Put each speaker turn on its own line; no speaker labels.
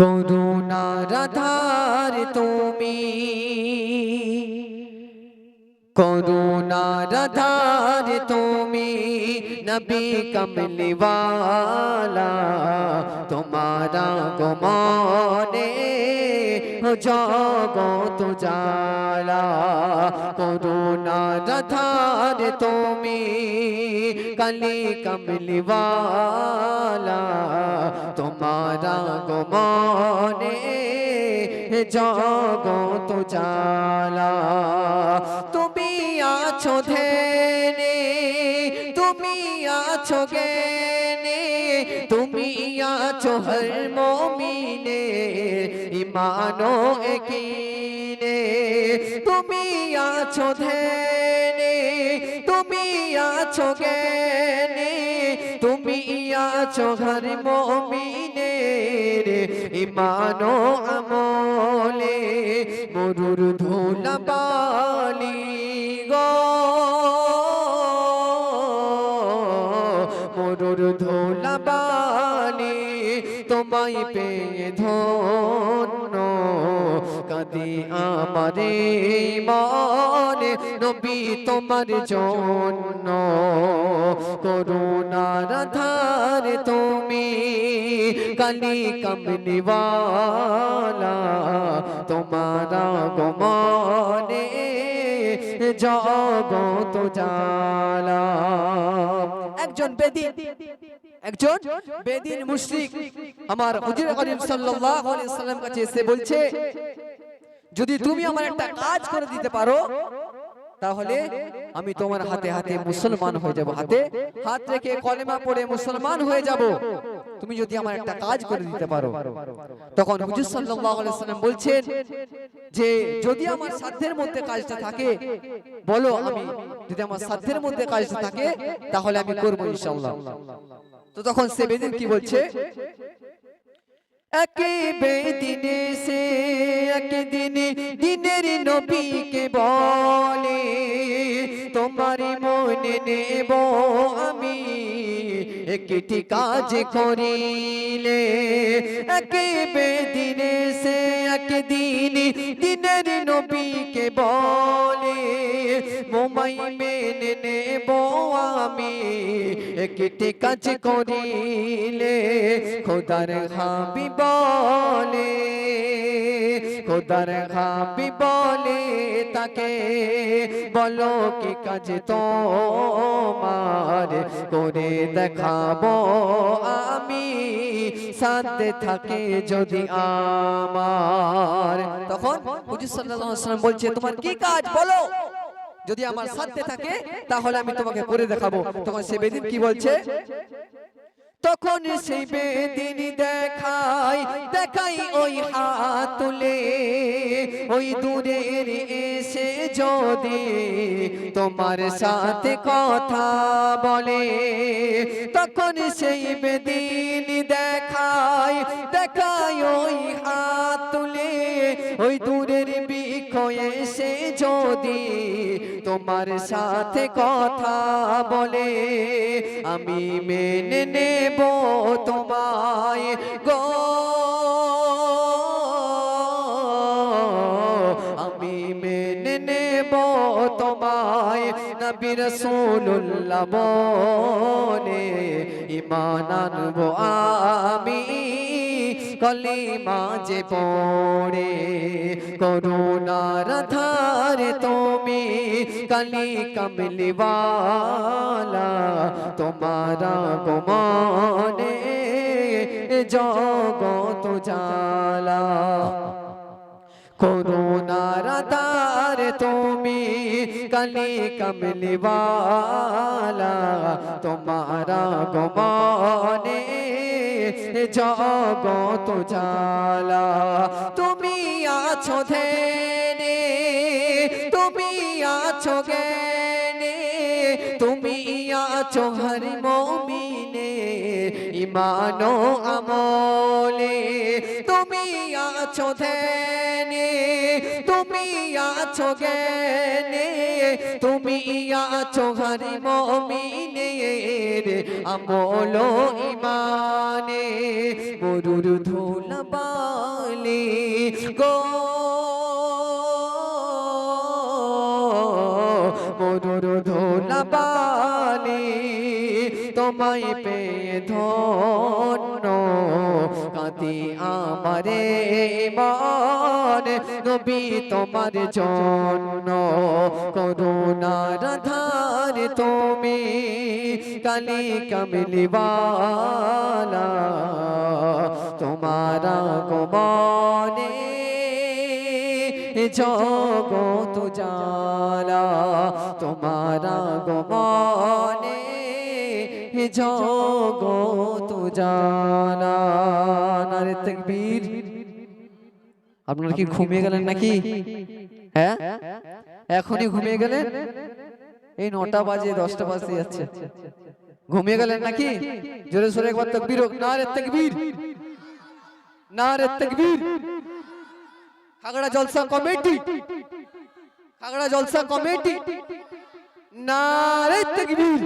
করুণার আধার তুমি, করুণার আধার তুমি, নবী কমলিওয়ালা। তোমারা গমনে জগত জালা। করুণার আধার তুমি, কালি কমলিওয়ালা। তোমারা গমনে জগত জালা। তুমি আছো ধ্যানে, তুমি আছো জ্ঞানে, তুমি আছো হর মুমিনে ঈমানো ইয়াকিনে। তুমি আছো ধ্যানে, তুমি আছো জ্ঞানে, তুমি আছো হর মুমিনে ঈমানো আমলে। মরুর ধুলা বালি গো, মরুর ধুলা বালি, তোমায় পেয়ে ধন্য কাঁদি আমারে মনে নবী তোমার জন্য। করুণার আধার তুমি, কালি কমলিওয়ালা। তোমারা গমনে জগত জালা। একজন বেদিন মুশরিক আমার হুজুর করিম সাল্লাল্লাহু আলাইহি ওয়াসাল্লাম কাছে এসে বলছে, যদি তুমি আমার একটা কাজ করে দিতে পারো তাহলে আমি তোমার হাতে হাতে মুসলমান হয়ে যাব, হাতে হাত রেখে কলেমা পড়ে মুসলমান হয়ে যাব, তুমি যদি আমার একটা কাজ করে দিতে পারো। তখন হুজুর সাল্লাল্লাহু আলাইহি ওয়াসাল্লাম বলছেন যে যদি আমার সাধ্যের মধ্যে কাজটা থাকে বলো, আমি যদি আমার সাধ্যের মধ্যে কাজটা থাকে তাহলে আমি করব ইনশাআল্লাহ। তো তখন সে বেদিন কি বলছে, একে বেদিনে সে একদিনে দিনের নবীকে বলে, তোমারই মনে নেব আমি একটি কাজ করিলে। একে বেদিনে সে একদিন দিনের নবীকে বলে, মোমাই মেনে নেব আমি একটি কাজ করিলে। খোদার হাবিব বলে, খোদার হাবিব বলে তাকে, বলো কি কাজ তোমার করে দেখাবো আমি, সাথে থাকে যদি আমার। তখন হুজুর সাল্লাল্লাহু আলাইহি ওয়াসাল্লাম বলছে, তোমার কি কাজ বলো, যদি আমার সাথে থাকে তাহলে আমি তোমাকে করে দেখাবো। তখন সে বেদিন কি বলছে, তখন সেই বেদিন দেখাই ওই হাত তুলে, ওই দূরের এসে যদি তোমার সাথে কথা বলে। তখন সেই বেদিন দেখাই ওই হাত তুলে, ওই দূরের বৃক্ষ এসে যদি তোমার সাথে কথা বলে, আমি মেনে নেব তোমায় গো, আমি মেনে নেব তোমায় নবী রাসূলুল্লাহ বলে, ঈমান আনবো আমি কলিমা যে পড়ে। করুণার আধার তুমি, কালি কমলিওয়ালা। তোমারা গমনে জগত জালা। করুণার আধার তুমি, কালি কমলিওয়ালা। তোমারা গমনে জগত জালা। তুমি আছো ধ্যানে, তুমি আছো জ্ঞানে, তুমি আছো হর মুমিনে ইমান ও আমলে তুমি আছো ধ্যানে তুমি আছো জ্ঞানে তুমি আছো হরি মুমিনের আমল ও ইমানে মরুর ধুলাবালি গো মরুর ধুলাবালি তোমায় পেয়ে ধন্য কাঁদি আমারে মন নবী তোমার জন্য করুণার ধার তুমি কালি কামলিওয়ালা তোমার আগমনে জগত জালা তোমার আগমনে জগত জালা। নারে তাকবীর। আপনারা কি ঘুমিয়ে গেলেন নাকি? হ্যাঁ এখনই ঘুমিয়ে গেলেন? এই 9টা বাজে 10টা বাজতে যাচ্ছে, ঘুমিয়ে গেলেন নাকি? জোরে সোরে একবার তাকবীর হোক। নারে তাকবীর, নারে তাকবীর। খাগড়া জলসা কমিটি, খাগড়া জলসা কমিটি, নারে তাকবীর।